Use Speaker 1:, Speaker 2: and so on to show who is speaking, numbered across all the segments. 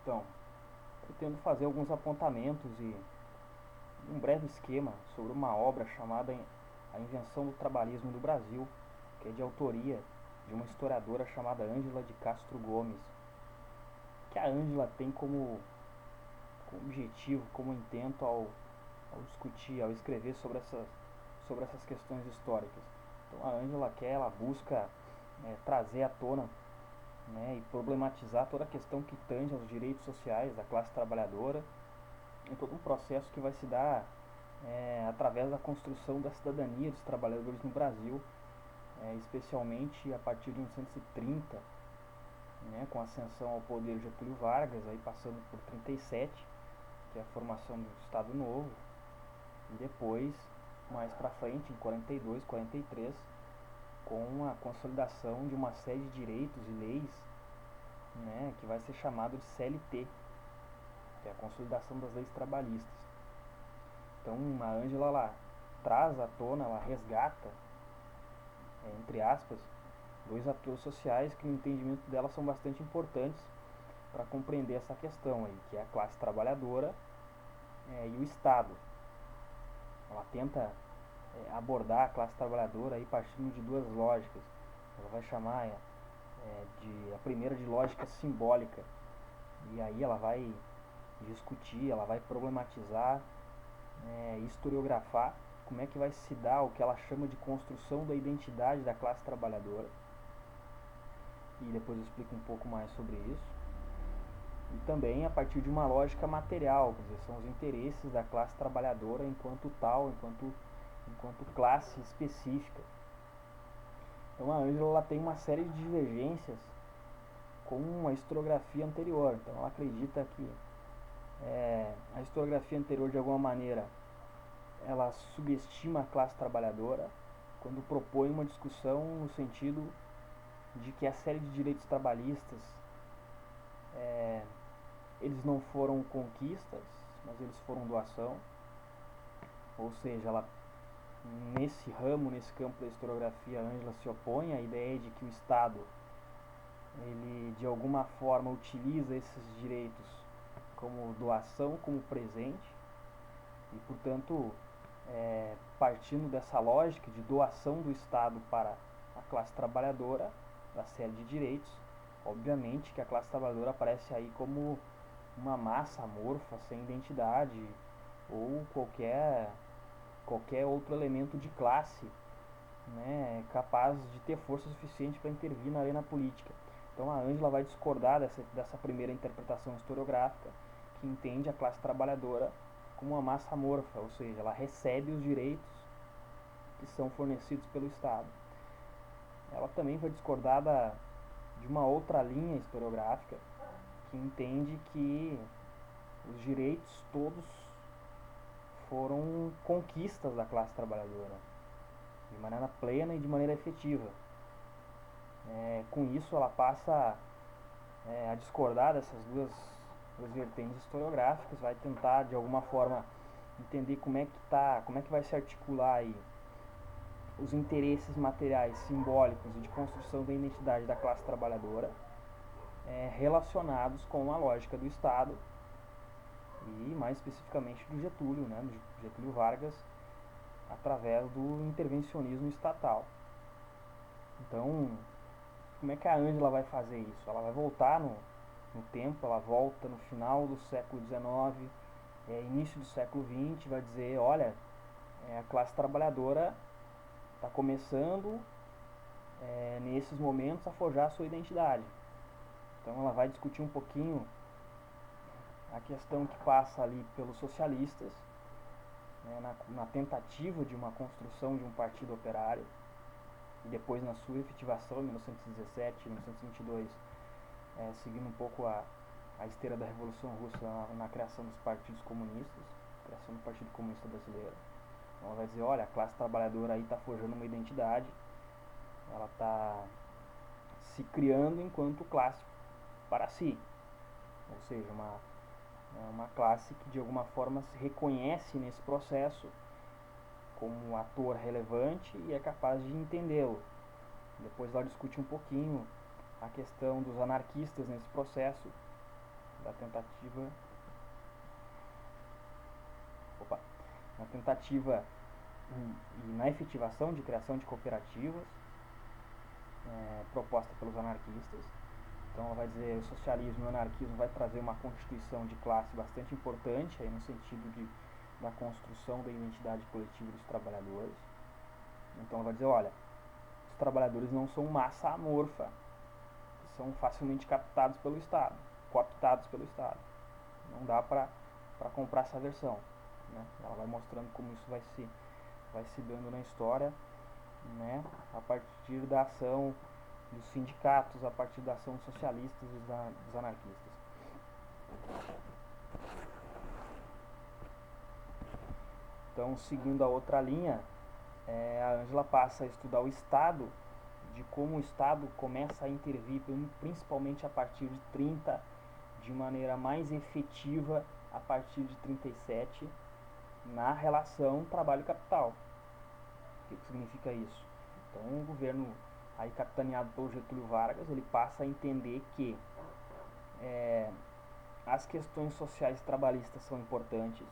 Speaker 1: Então, pretendo fazer alguns apontamentos e um breve esquema sobre uma obra chamada A Invenção do Trabalhismo no Brasil, que é de autoria de uma historiadora chamada Ângela de Castro Gomes, que a Ângela tem como objetivo, como intento ao discutir, ao escrever sobre essas questões históricas. Então a Ângela ela busca trazer à tona, e problematizar toda a questão que tange aos direitos sociais da classe trabalhadora em todo um processo que vai se dar através da construção da cidadania dos trabalhadores no Brasil, especialmente a partir de 1930, com a ascensão ao poder de Getúlio Vargas, aí passando por 37, que é a formação do Estado Novo, e depois, mais para frente, em 42, 43, com a consolidação de uma série de direitos e leis, que vai ser chamado de CLT, que é a consolidação das leis trabalhistas. Então a Ângela traz à tona, ela resgata, entre aspas, dois atores sociais que no entendimento dela são bastante importantes para compreender essa questão aí, que é a classe trabalhadora e o Estado. Ela tenta abordar a classe trabalhadora aí partindo de duas lógicas. Ela vai chamar a primeira de lógica simbólica, e aí ela vai discutir, ela vai problematizar, historiografar como é que vai se dar o que ela chama de construção da identidade da classe trabalhadora, e depois eu explico um pouco mais sobre isso. E também a partir de uma lógica material, quer dizer, são os interesses da classe trabalhadora enquanto tal, enquanto classe específica. Então a Ângela tem uma série de divergências com a historiografia anterior. Então ela acredita que a historiografia anterior, de alguma maneira, ela subestima a classe trabalhadora quando propõe uma discussão no sentido de que a série de direitos trabalhistas eles não foram conquistas, mas eles foram doação. Ou seja, ela, nesse campo da historiografia, a Ângela se opõe à ideia de que o Estado ele de alguma forma utiliza esses direitos como doação, como presente, e portanto, partindo dessa lógica de doação do Estado para a classe trabalhadora da série de direitos, obviamente que a classe trabalhadora aparece aí como uma massa amorfa, sem identidade, ou qualquer outro elemento de classe, capaz de ter força suficiente para intervir na arena política. Então a Ângela vai discordar dessa primeira interpretação historiográfica, que entende a classe trabalhadora como uma massa amorfa, ou seja, ela recebe os direitos que são fornecidos pelo Estado. Ela também vai discordar de uma outra linha historiográfica, que entende que os direitos todos foram conquistas da classe trabalhadora, de maneira plena e de maneira efetiva. Com isso, ela passa a discordar dessas duas vertentes historiográficas, vai tentar de alguma forma entender como é que vai se articular aí os interesses materiais, simbólicos e de construção da identidade da classe trabalhadora, relacionados com a lógica do Estado e mais especificamente do Getúlio, do Getúlio Vargas, através do intervencionismo estatal. Então, como é que a Ângela vai fazer isso? Ela vai voltar no tempo, ela volta no final do século XIX, início do século XX, vai dizer, olha, a classe trabalhadora está começando nesses momentos a forjar a sua identidade. Então ela vai discutir um pouquinho a questão que passa ali pelos socialistas, na tentativa de uma construção de um partido operário, e depois na sua efetivação em 1917, 1922, seguindo um pouco a esteira da Revolução Russa na criação dos partidos comunistas, criação do Partido Comunista Brasileiro. Então ela vai dizer, olha, a classe trabalhadora aí está forjando uma identidade, ela está se criando enquanto classe para si, ou seja, uma classe que de alguma forma se reconhece nesse processo como um ator relevante e é capaz de entendê-lo. Depois ela discute um pouquinho a questão dos anarquistas nesse processo, da tentativa, na tentativa e na efetivação de criação de cooperativas proposta pelos anarquistas. Então ela vai dizer o socialismo e o anarquismo vai trazer uma constituição de classe bastante importante aí no sentido da construção da identidade coletiva dos trabalhadores. Então ela vai dizer, olha, os trabalhadores não são massa amorfa, que são facilmente captados pelo Estado, cooptados pelo Estado. Não dá para comprar essa versão. Né? Ela vai mostrando como isso vai se dando na história, né? A partir da ação dos sindicatos, a partir da ação dos socialistas e dos anarquistas. Então, seguindo a outra linha, a Ângela passa a estudar o Estado, de como o Estado começa a intervir, principalmente a partir de 30, de maneira mais efetiva a partir de 37, na relação trabalho-capital. O que significa isso? Então, o governo, aí capitaneado pelo Getúlio Vargas, ele passa a entender que as questões sociais e trabalhistas são importantes,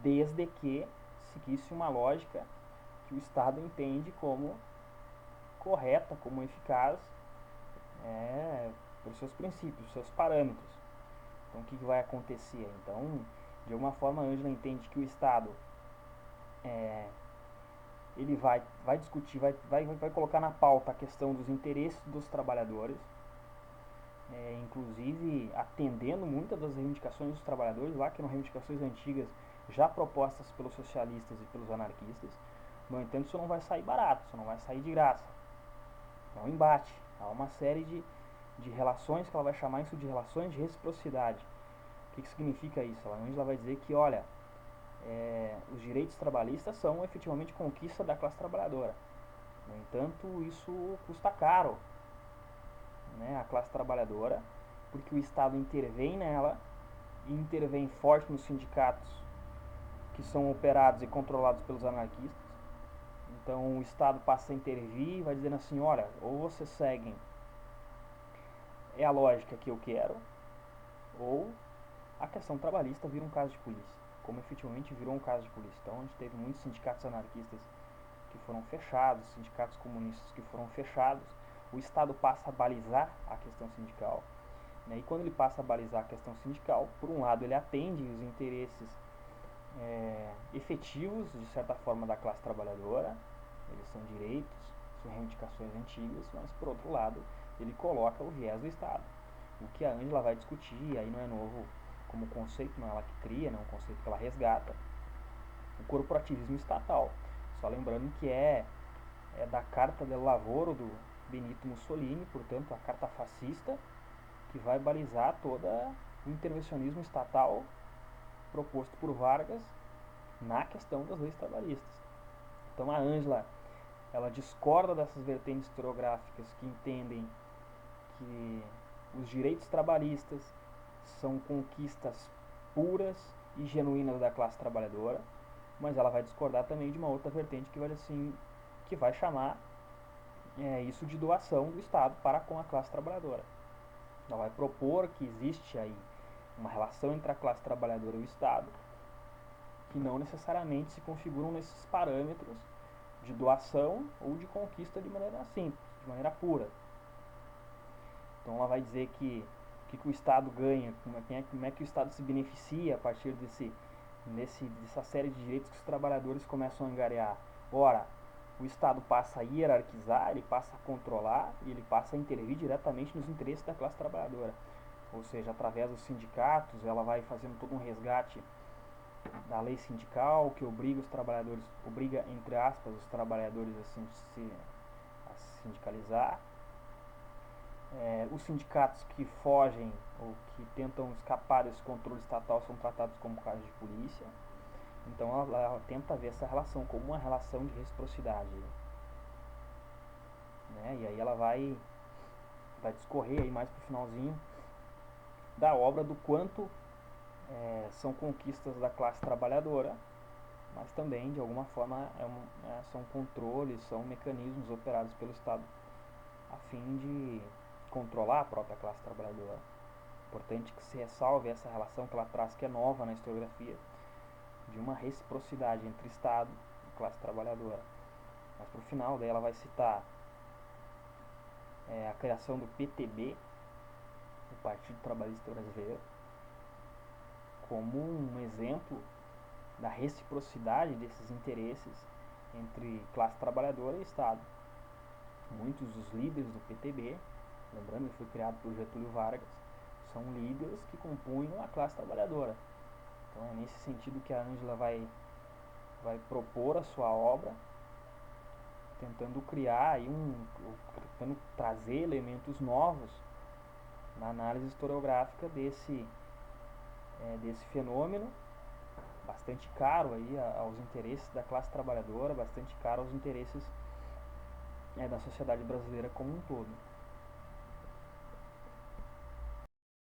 Speaker 1: desde que seguisse uma lógica que o Estado entende como correta, como eficaz, por seus princípios, seus parâmetros. Então, o que vai acontecer? Então, de alguma forma, a Ângela entende que o Estado ele vai discutir, vai colocar na pauta a questão dos interesses dos trabalhadores, inclusive atendendo muitas das reivindicações dos trabalhadores, lá que eram reivindicações antigas, já propostas pelos socialistas e pelos anarquistas. No entanto, isso não vai sair barato, isso não vai sair de graça. É um embate, há uma série de relações que ela vai chamar isso de relações de reciprocidade. O que significa isso? Ela vai dizer que, olha, os direitos trabalhistas são efetivamente conquista da classe trabalhadora. No entanto, isso custa caro, né, a classe trabalhadora, porque o Estado intervém nela e intervém forte nos sindicatos que são operados e controlados pelos anarquistas. Então o Estado passa a intervir e vai dizendo assim, olha, ou vocês seguem a lógica que eu quero, ou a questão trabalhista vira um caso de polícia, como efetivamente virou um caso de polícia. Então a gente teve muitos sindicatos anarquistas que foram fechados, sindicatos comunistas que foram fechados, o Estado passa a balizar a questão sindical, né? E quando ele passa a balizar a questão sindical, por um lado ele atende os interesses efetivos, de certa forma, da classe trabalhadora, eles são direitos, são reivindicações antigas, mas por outro lado ele coloca o viés do Estado, o que a Ângela vai discutir, aí não é novo como conceito, não é ela que cria, não é um conceito que ela resgata, o corporativismo estatal. Só lembrando que é da Carta del Lavoro do Benito Mussolini, portanto a carta fascista, que vai balizar todo o intervencionismo estatal proposto por Vargas na questão das leis trabalhistas. Então a Ângela, ela discorda dessas vertentes historiográficas que entendem que os direitos trabalhistas são conquistas puras e genuínas da classe trabalhadora, mas ela vai discordar também de uma outra vertente que vai chamar isso de doação do Estado para com a classe trabalhadora. Ela vai propor que existe aí uma relação entre a classe trabalhadora e o Estado, que não necessariamente se configuram nesses parâmetros de doação ou de conquista de maneira simples, de maneira pura. Então ela vai dizer que o Estado ganha, como é que o Estado se beneficia a partir dessa série de direitos que os trabalhadores começam a angariar. Ora, o Estado passa a hierarquizar, ele passa a controlar e ele passa a intervir diretamente nos interesses da classe trabalhadora. Ou seja, através dos sindicatos, ela vai fazendo todo um resgate da lei sindical que obriga os trabalhadores, entre aspas, os trabalhadores a se sindicalizar. Os sindicatos que fogem ou que tentam escapar desse controle estatal são tratados como casos de polícia. Então ela tenta ver essa relação como uma relação de reciprocidade, né? E aí ela vai discorrer aí mais pro finalzinho da obra do quanto são conquistas da classe trabalhadora, mas também de alguma forma são controles, são mecanismos operados pelo Estado a fim de controlar a própria classe trabalhadora. Importante que se ressalve essa relação que ela traz, que é nova na historiografia, de uma reciprocidade entre Estado e classe trabalhadora. Mas para o final, daí ela vai citar a criação do PTB, o Partido Trabalhista Brasileiro, como um exemplo da reciprocidade desses interesses entre classe trabalhadora e Estado. Muitos dos líderes do PTB, lembrando que foi criado por Getúlio Vargas, são líderes que compunham a classe trabalhadora. Então é nesse sentido que a Ângela vai propor a sua obra, tentando criar aí tentando trazer elementos novos na análise historiográfica desse fenômeno bastante caro aí aos interesses da classe trabalhadora, bastante caro aos interesses da sociedade brasileira como um todo.